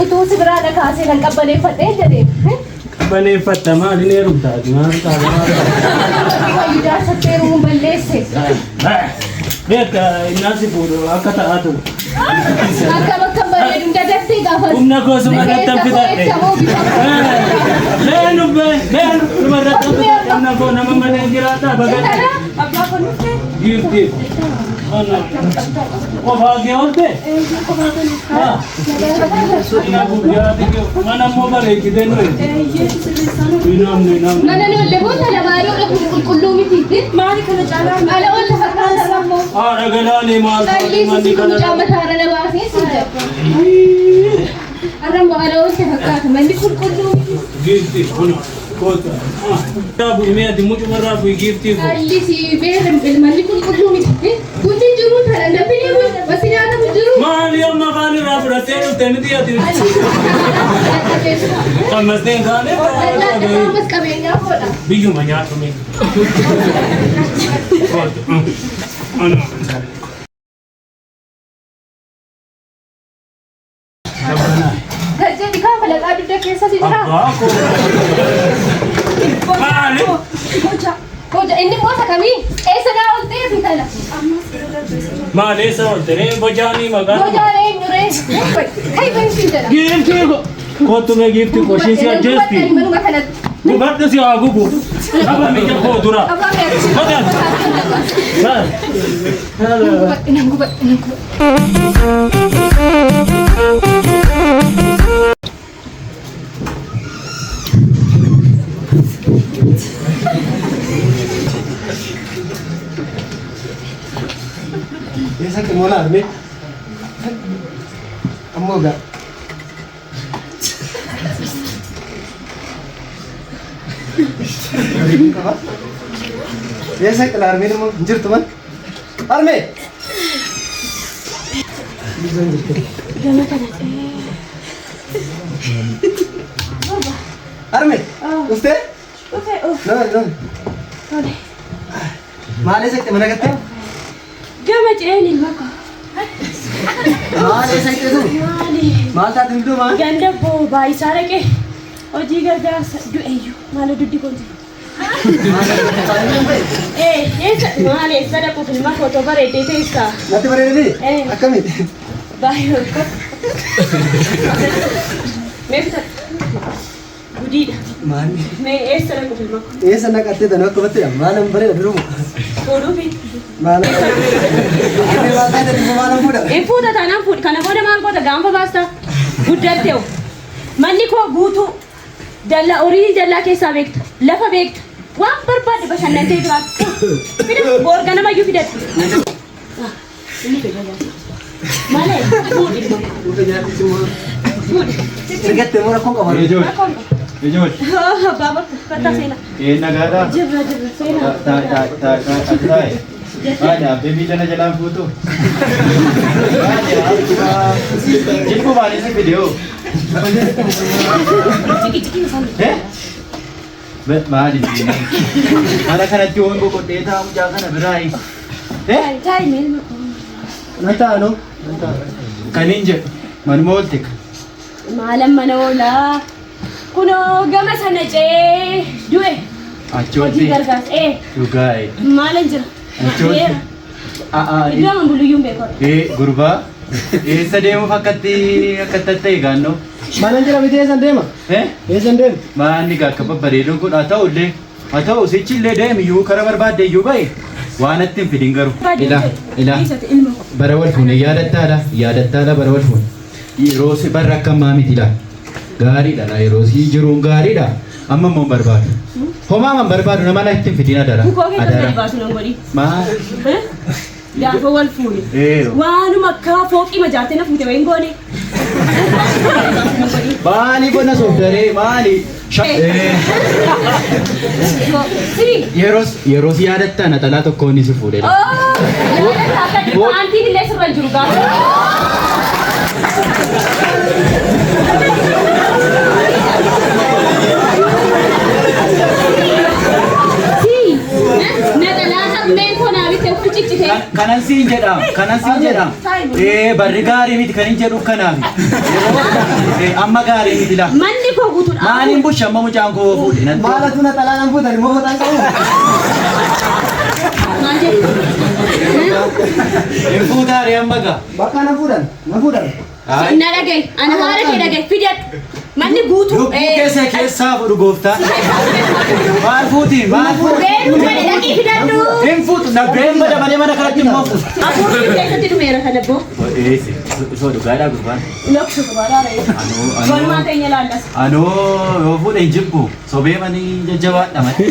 Utuu si biraa dhakaasee kan qabbaneeffatee jedhee. Qabbaneeffatta maali ni rubtaati maal ta'a? Fayyidaa satteeruu balleesse. Beeka innaasi fuudhu akka ta'aa ture. Akka bakka bareedu dagattee gaafa. Humna goosuma irratti fidadhe. Beenu dhuma irratti fidadhe. Humna koo nama mana jiraata bagadhe. Abbaa kun dhuftee. Giifti. Qofaa kee oolte? Mana immoo bareechitee nuyi. Mana ni olle boota labaaduu dhabuun qulqulluu mitiitti. Maali kana caalaa? Ala oolle fakkaata rammoo. Haadha galaalee maal ta'ee manni kana caamataara labaasee siita. Rammoo ala oolle fakkaata manni qulqulluu mitiitti. Giifti kun koota. Raafu imee ati mucuma raafu giiftii kun. Allisi beeram manni qulqulluu mitiitti. Kunti jiru tana namni ni basi nyaatamu jiru. Maali amma kaani raafu dhattee dhuftee miti ati. Ammasteen kaane. Ammas qabeenyaa godha. Biyyuma nyaatu mee. Gajjeedhi kaafa laqaa dugda keessa si jira. Maali? Koja inni moota kamii? Eessa gaa oltee fi tana? Maali eessa oolte? Bojaanii maqaan. Kojaan eenyuree? Kai beeksii jedha. Giiftii ko. Kootu mee giiftii ko isheen si ajjeesti. Manuma kanatti. Gubadde si haa gubu. Qaba miija koo dura. Kotaan. Nan gubadhe. Esa que mola, ¿me? Amoga. Esa que la arme no jirtu man. Arme. Arme. ¿Usted? No, no. Maal esa que mana gatte? Gama ceelin maka. Maal esa que tu? Maal ta dindu ma? Ganda bo bai sarake. Oji gargaarsa du'eeyyu maala duddi konti. Esa maal esa da ko filma foto bareedee teessa. Natti bareedee? Akkamit? Baay'ee ko. Meefta. Gudiidha. Maal? Mee eessa da ko filma? Esa naqatte tan akkamatti maal bareeda durumu. Fuudhuufi. Maal? Arme maal ta dindu maal fuudha? Fuudha taanaan fuudhi kana booda maal goota gaanfa baasta guddatteewu. Manni koo guutuu dallaa horii dallaa keessaa beekta lafa beekta waan barbaade bashannantee jiraatu. Fida boorga namayyuu fidadha. Malee fuudhi. Muka nyaatti cuma. Sirgatte mura kun qaba. Ijoollee. Baaba fattaa seenaa. Nagaadhaa. Jirra seenaa. Taa'e. Haadha beebii jala jalaan fuutu. Jilbu baay'ee si fidee. Maali? Mana kanatti waan boqodhee taa'u mucaa kana biraayi. Taa'imee Nataano. Kaniin jedhu manuma oolte. maalan mana oolaa kunoo gama sana cee du'e Achi hojii oolte. gargaarsa Dhugaa'e. maalan jira Achi oolte. iddoo aman buluyyuun beekora Gurbaa. Eessa deemuuf akkatti ta'e gaannoo? Mana jira bitee eessan deema? Eessan deema? Maanni akka babbareedoon kun haa ta'u sichi illee deemiyyuu karaa barbaadde iyyuu bahe waan itti hin fidin garuu. Ilaa bara wal fuune yaadattaadha bara wal fuune. Yeroo si barra akka ammaa miti ilaa. Gaariidha yeroo si jiruun gaariidha. Amma immoo barbaadu. Homaa man barbaadu nama itti hin fidin adara. Maal? gaafa wal fuune waanuma akka fooqii majaartee na fuute wayin goone Maali bona sooftaree maali? Yeroo si yaadatta naxalaa tokkoon ni si fuudhedha. Antiin illee sirra jiru gaafa. Naxalaa hammeen koo naa bitte Kanan siin jedha. Barri gaarii miti kan hin jedhu kanaafi. Amma gaarii miti laa. Manni koo guutuudha. Maaliin busha amma mucaan koo fuudhe? Maalatu na xalaan fuudhan immoo fuudhan qabu. Maal jedhu? Hin fuutaare amma gaa. Bakka na fuudhan. Na dhagaye. Ana haara kee dhagaye. Fidadhu. Manni guutuu. Lubbuu keessaa fudhu gooftaa. Maal fuuti? Beenu gadi dhaqii fidadhu. Hin fuutu. Nabbeen dabalee mana kanatti immoo fuutu. Afuurri keessatti dhumeera kana boo. Isoo dhugaadhaa gurbaan. Loksu dhugaadhaa reefu. Golmaa keenya laallas. Yoo fuudhe hin jibbu. Sobee manii jajjabaadha malee.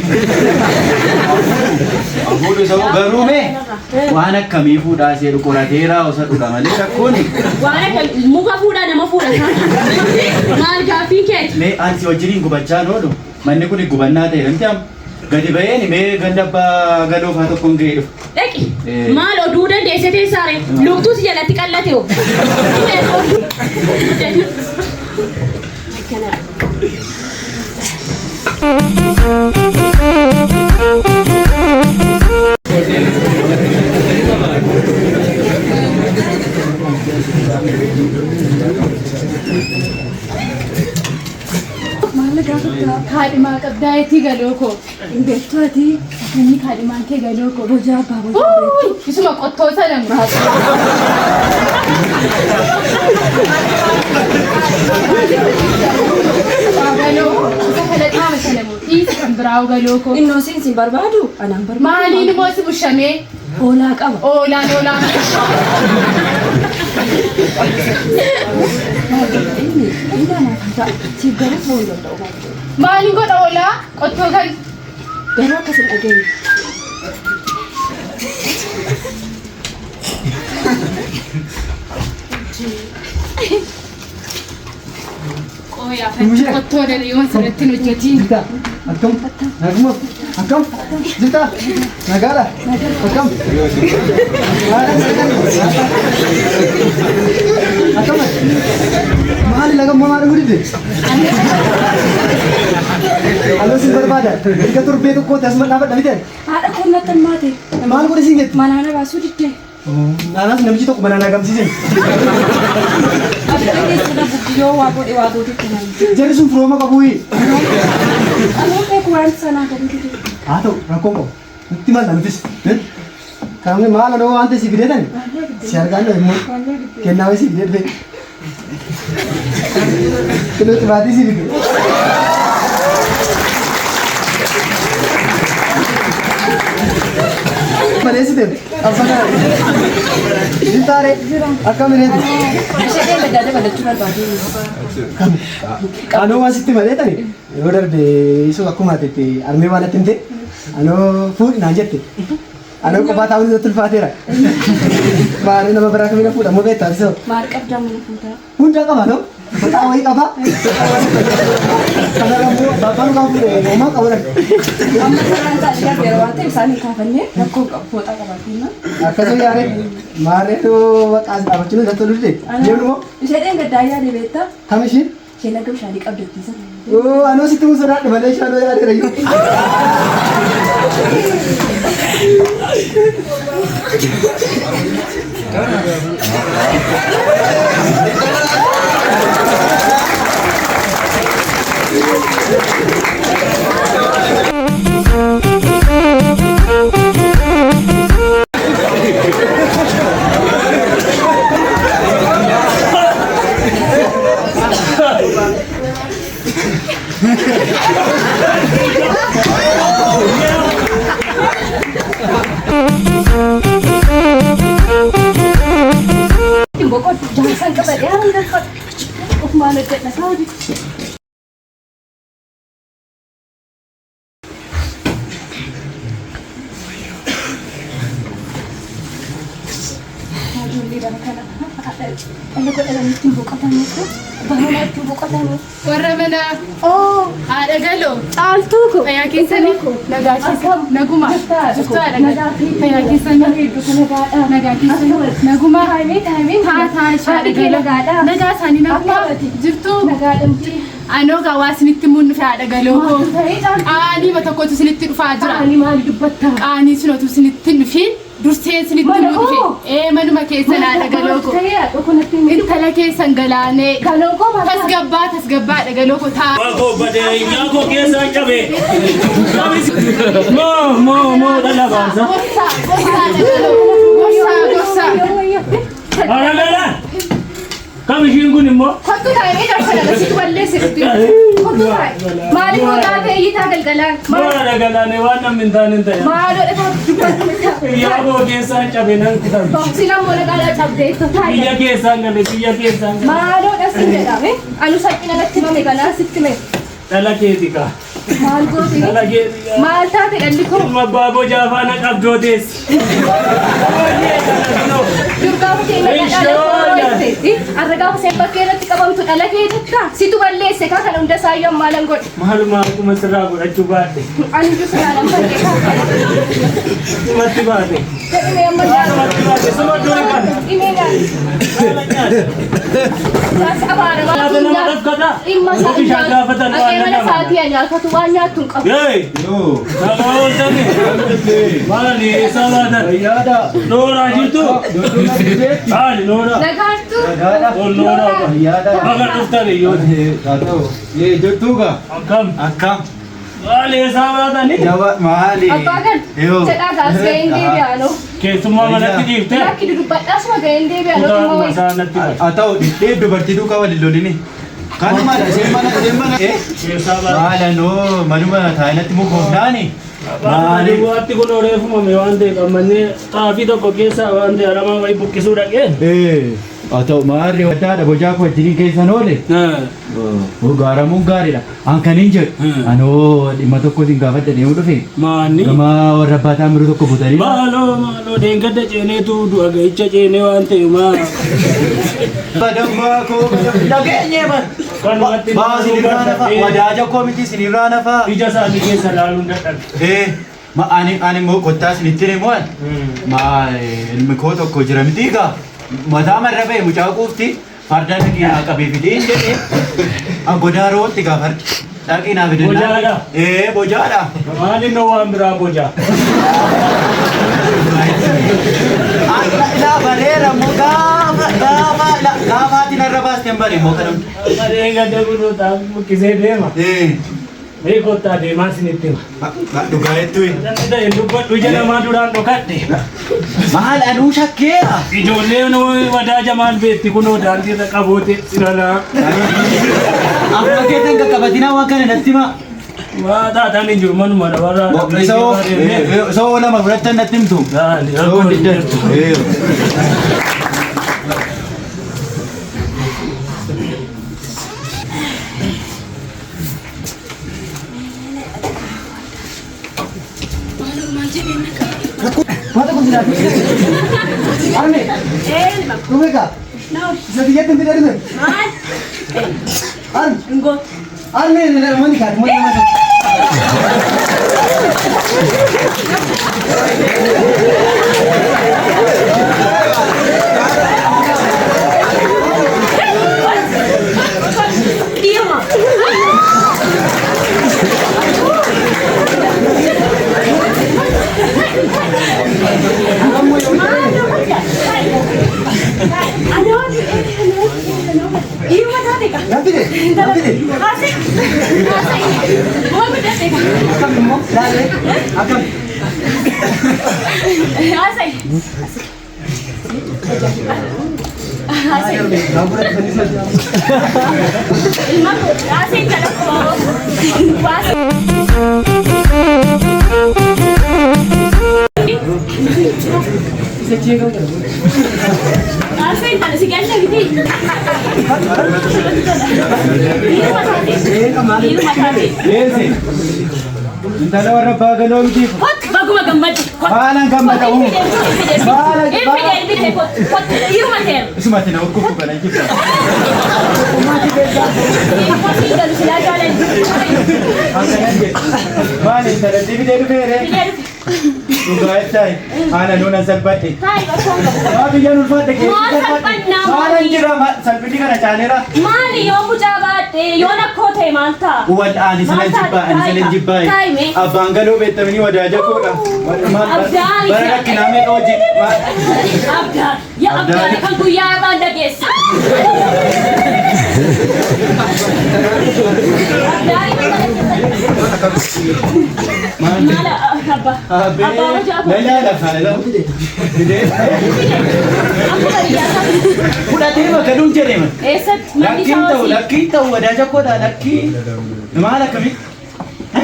Fuudhu isa garuu mee waan akkamii fuudhaa ishee qorateeraa osa dhudha malee rakkooni. Waan akka muka fuudhaa nama fuudha. Maal gaaffii keeti? Mee ansi wajjiniin gubachaa oolu manni kun gubannaa ta'e namti amma gadi ba'een mee ganda abbaa galoo fa'aa tokkoon ga'ee dhufu. Dhaqi. Maal oduu dandeesse teessaare luktuu si jalatti qallate hoo. Kaadhimaa qabdaayitii galoo koo indeettooti inni kaadhimaan kee galoo koo bojaa abbaa bojaa isuma qottoo sana muraasa. Galoo koo isa kadhataa sana dhiisi kan biraa galoo koo. Innoo siinsi barbaadu anaan barbaadu. Maaliin immoo si bushamee? Oolaa qaba. Oolaan. Maaliin godha oolaa? Qottoo kan Garuu akkasin dhageenye. qooyaa qottoo daliiwwan sirratti hin hojjetiin. Akkam? Naguma? Akkam? Jirta? Nagaadha? Akkam? Akkam? Maali lagammoo maal gudite? Aloo sin barbaada. Erga torbee tokkooti asuma dhaabadha bitee. Haadha koonnatti maate. Maal godhe siin jettu? Manaana baasuu diddee. Naanaas namichi tokko manaan agamsiisen. Akka dhageessudha guddiyoo waa godhe waa gootutti naan. Jarri sun firooma qabuuyi. Aloo kee waan sanaa gadi dide. Haa ta'u rakkoon qabu. Nutti malla nutis. Kaamne maal anoo waan ta'e si fideetan? Si argaan dha immoo. Kennaawee si fidee dhufe. Kilooti baatii si fide. Maleessite abbanaa Jiltaare akkam ireetu Ishee gaddaadee balachuu barbaadee. anoo waan sitti maleetani yoo darbe isoo akkuma atetti armee waan atti himte anoo fuudhi naan jette anoo qophaa taa'uun irratti ulfaateera maali nama biraa kamina fuudha moo beektaa isoo Maal qabdaa mana fuudhaa? hundaa qaba noo mataa wayii qaba kana ammoo baabaan kan fuudhe homaa qabuudhan Amma sararaan taa'ee darbe yeroo waan ta'e isaan hin kaafannee rakkoo fooxaa qabaateena. akkasuma yaare maareetoo waqaas dhaabachuun irratti toluu deemnu moo Ishee gaddaa yaadee beektaa? kam ishiin Ishee laga bishaanii qabdattiisa. anoo sitti musoodhaadhe malee ishaanoo yaadeera iyyuu Bokot jangan kepada yang dekat. Mana dekat nak sahaja. Ano ko alam yung bukatan nito? Bangunat yung bukatan mo. warra mana haadha galoo Altu ko. fayyaa keessanii nagaachisa naguma jirtuudha fayyaa keessanii nagaa keessanii naguma taataa haadha galoo nagaa isaanii naguma jirtu anoo gawaa isinitti munnu haadha galoo qaanii tokkotu isinitti dhufaa jira qaanii sinootu isinitti dhufin durseen sinitti Mana dhufe. koo? Manuma keessan haadha galoo koo. Intala keessan galaanee. Galoo koo maal Tasgabbaa galoo koo taa. Wako bade nyako kesa chabe. Mo dala basa. Gorsa. Aragala. Kami shingu ni mo. Kottu taa'ee darsa situ balleessitu. Kottu taa'ee. Maaliif odaa ta'e iyyitaa galgalaan? Aragala ne wana mintanin tayo. Maaloo dhagaa Yako kesa chabe nang kitam. Boksilaan mola qaalaa cabdeettu taa'ee. Biyya kesa ngale biyya kesa. Maaloo dhasin jedhame. Anu salphina natti himame kanaa sitti hime. Dala keetika. Maal gooti? Dala keetika. Maal taate dhalli koo? Mababo jafana qabdotes. Durgaa kutee dhala koo arragaa kusee bakkee irratti qabamtu dhala keetikka situ balleesse kaa kana hunda saayyoo maalan godhe. Maaluma akkuma sirraa godhachuu baadhe. Ani iyyuu siraanan balleessaa. Sumatti baate. Jedhime amma Sumatti baate. Suma durii kana. dhimee gaari. Jaas abaaramaa Nyaata nama dhakkata. dhimma isaa Ofi ishaan gaafatan waan Dhaqee mana nama. sa'aatii nyaatatu waan nyaattu hin qabu. Yey! Yoo. Dhagaa ooltani. Maali eessaa baatan? Fayyaadha. Nooraa jirtu? Haali nooraa. Nagaattu. Nagaadha. Ol nooraa. Fayyaadha. Baga dhuftani yoo. Haa ta'u. Jirtuuga. Akkam? Akkam. Maali eessaa baatani? Jawa maali? Abbaa gal. Yoo. Jedhaa gaas ga'een deebi'aanoo. Keessummaa manatti dhiifte? Lakki dudubbadhaasuma ga'een deebi'aanoo dhimma Kutaanuma wayii. isaanatti baate. Haa ta'u dhidhee dubartii duukaa waliin lolini. Kanumaadha isheen mana. Keessaa baate. Maala noo manuma taa'inatti mukoofnaani. Maali? Waatti kun oreeffamame waan ta'eef ammannee xaafii tokko keessaa waan ta'e aramaa wayii buqqisuu dhaqeen. Haa ta'u maarree waddaadha bojaa koo wajjiniin keessan oole. Gaaramuun gaariidha. An kaniin jedhu. Anoo dhimma tokko isin gaafadha deemuu dhufe. Maanni? Gama warra abbaataa miruu tokko butanii. Maaloo deengadda ceeneetu du'a ga'icha ceenee waan ta'e maa. Badammaa koo dhageenyee man. Kanumatti Sinirraa nafa. Wadaaja koo miti sinirraa nafa. ija isaanii keessa laaluun dadhabe. Ani immoo kottaa isinitti himu an. Ilmi koo tokko jira miti egaa. Mataa marra ba'e mucaa quufti. Farda dhaqinaa qabee fidee hin jedhee. Godaa rootti gaa fardi. Dhaqinaa fidannaa. Bojaadha? Bojaadha. Maali noo waan biraa boja? Bareera moo gaafaatiin irra baasteen bare moo kanam. Deengadda kunuutaa buqqisee deema. Mee kottaa deemaa isinitti hima. Dhugaa jettuu. Danda'e dubbadhu ija namaa duraan dhokadhe. Maal anuu shakkeera. Ijoolleen wadaaja maal beetti kunoo daandii irra qaboote sinanaa. Amma keetan qaqqabatinaa waan kana natti himaa. Waa taataan hin jiru manuma warra. Isa lama fudhatan natti himtu. Soo diddattu. Mata kun tidak. Arme. Rumeka. Bisa dilihat tidak ada. Arme. Enggak. Arme mau nikah, mau nikah. Iya mah. Iya mah tadi kak. Nanti deh. Asik. Mau beda deh kak. Akan mau. Lari. Akan. Asik. Asik. Lampuran sini saja. Ilmu asik kalau asik. Bisa cek kan? Asik kalau si ganda gitu. Iya mah tadi. Iya mah tadi. Intala warra abbaa galoo miti. Kot bagu magamad. Maalaan gammada uumu. Iya mah ter. Isumatti nama kuffu kana jibba. Maali intala dibidee dhufeere. Dhugaa ittaay. Haala nuuna salphadhe. Maa biyyaan ulfaadhe kee. Maal salphannaa Maala hin jira salphidhi kana caaleera. Maali yoo mucaa baadhu Yoona kootee maal ta'a? والآن سنن جبا أبانغلو بيتمني وداجا كولا بركة نامي أوجي Abdaan yaa Abdaan kan guyyaa irraan dhageessa. Maala abba. Abba wajaa. لا لا خالد ولا تيما كلون جريمة Eessatti لكن تو وداجا كولا لكن ما لك مين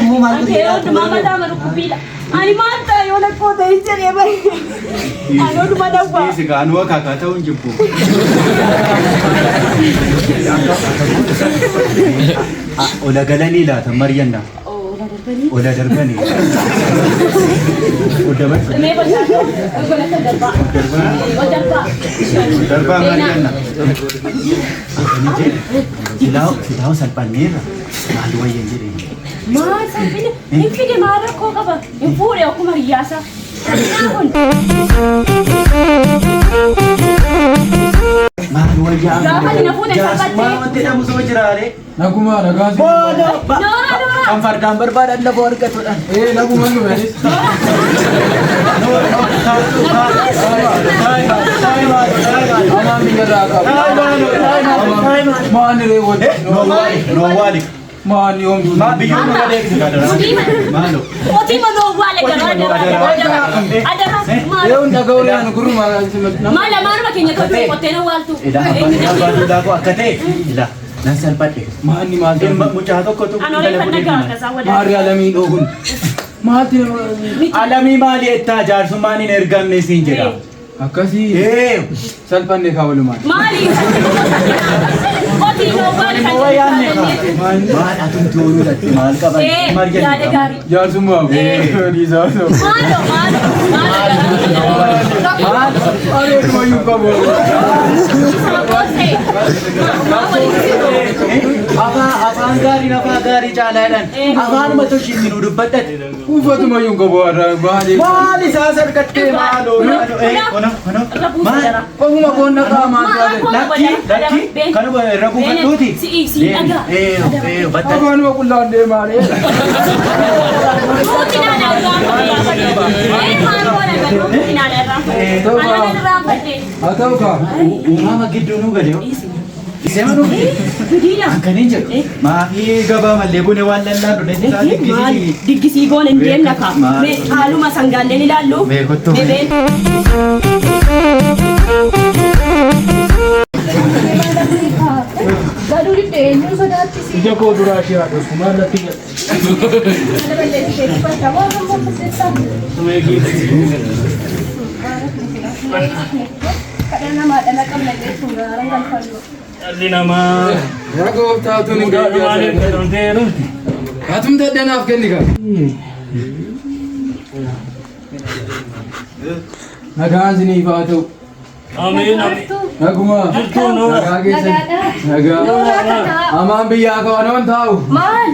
Muu maal Ante yoo mama dama rukubila. Ani maal ta'a yoo na kootee hin jedhee bari. Ani oduma dawwaa. Isi gaanuu akka ta'u hin jibbu. Ola galanii laata Maryanna. Ola darbanii. Mee bocaadoo golata darbaa. Darbaa. Darbaa Maryanna. Silaawu salphanneerra maal wayyan jedhee. Maal salphine hin fide maal rakkoo qaba hin fuudhe akkuma hiyyaasa. Maal wayyaa. Gaafa ni na fuudhe salphattee. Maal wanti dhabu soo jiraare. Naguma nagaasi. Kan fardaan barbaadan lafa argatuudhaan. Naguma nu beelis. Amaan biyya irraa qabu. Maani reewwate. Noowaali. Maani oomishuu. Biyyoon nu adeemsi gaadara. Maalo. Otii ma noowwaale garuu adara. Yeroon dhaga'uun yaanu guruma. Maala maanuma keenya tolfee qottee na waaltu. Daakuu akka ta'e ila nan salphadhe. Maanni maal Ilma mucaa tokkotu Anolee kan nagaa akkasaa wadaa. Maarri alamiin ogun. Maalti alamii maali ettaa jaarsummaan hin ergamne siin jedha. akkasii salphanne kaa walumaan. Maali? Otii noowwaale kan Maal atumti ooluu datti maal qaban yaada gaarii. Jaarsummaa dhiisaa ta'u. Areedumayyuu qabu. afaan gaarii caalaadhaan afaanuma toshiitti nu dubbadhate. Uffatumayyuu qabu baay'ee. Maal isaa sarkattee maaloo maal Oguma qonna qaamaan lakki kanuma irra buufadhuuti. afaanuma qullaan deemaadhe. Haa ta'u kaa. Uumama gidduu nu gale isema nu akkaniin jedhu maafii gabaa mallee bune waan lallaan dhudhe Diggisii goon hin deemna kaa. Haaluma sangaalleen ilaallu. Beekottu. Gaduu dhibbee eenyuun sodaachisi. Ija koo duraa ishee haadha maal natti galte. Dhalli namaa Yaa gooftaa tun hin maaliif gaggaasan. jedhamteeru? Hatumta addanaaf kenni kaa. Nagaan isiniif haa ta'u. Amiin amiin. Naguma. Jirtuu noo. Nagaa keessan. Nagaa. Amaan biyyaa kaanoon taa'u. Maal?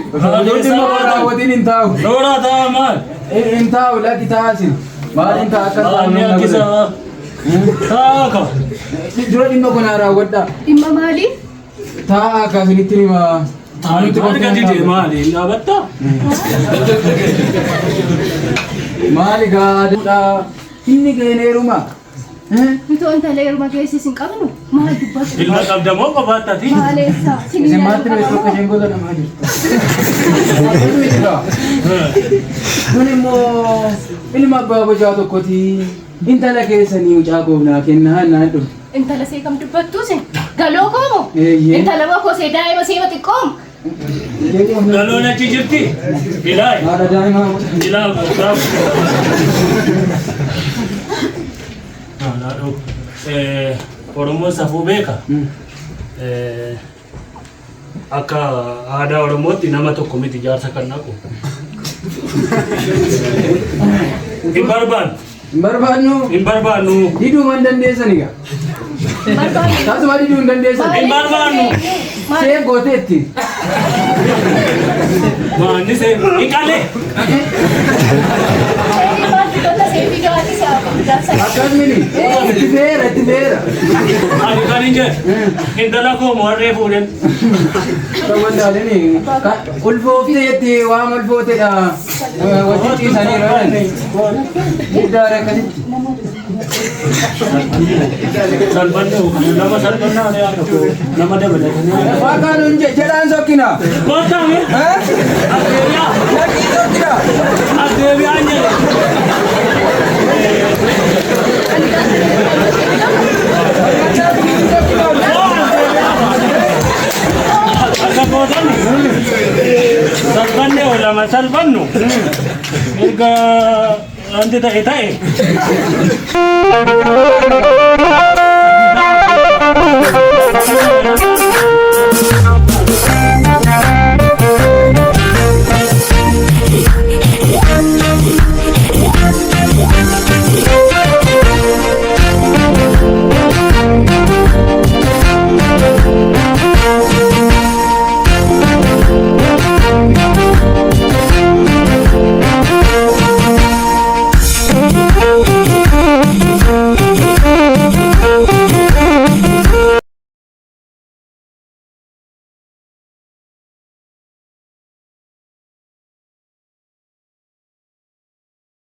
Yoo dhimma koo raawwatiin hin taa'u. Nooraa ta'a maal? Hin taa'u lakki taa'asin. Maal hin ta'a akka Maal taa'u ni nama godhe. harkisaa? Taaka. Dura dhimma kun haa raawwadhaa. Dhimma maalii? Taa'aa akkasinitti hima. Aanutti Maal gadi jee maali? Hin dhaabattaa? Maali gaadudha. Inni geeneeruma. Bitoo intallee yeruma keessis hin qabnu maal dubbatu? Ilma qabda moo qabaattati? Maaleessa. Isin maatti beektu akka isheen gosa namaa jirtu. Kun immoo ilma abbaa bocaa tokkoti. Intala keessanii mucaa goofnaa kennaa naan dhufu. Intala see kam dubbattuuse? Galoo koomo? Eeyyee. Intala bakoo see daa'ima seema xiqqoomu? Galoon achi jirti? Ilaay. Haadha daa'imaa Ilaa guddaa. Oromoon safuu beeka. Akka aadaa Oromootti nama tokko miti jaarsa kan naqu. Hin barbaannu. hin barbaannu. Hin barbaannu. Diduu man dandeessani gaa. Taasuma diduu hin dandeessan. Hin barbaannu. See gooteetti. Maanni see hin qalee. Bakki seefi gaati saaba. Akkasumini itti feera. Ani kan hin jedhe intala koo mo'arree fuudhan. Wallaaleni ulfooftee jetti waan ulfootedha. Wajjin ciisanii jiran. Guddaadha akkasitti. Salphanne nama salphannaa ni akka nama dabalatanii. Waaqaan jedhaan sokkina. Kootaame. Adeebiyaa. Lakkii sokkina. Adeebiyaa hin jedhe. Akka gootanni salphanne lama salphannu erga wanti ta'e ta'e.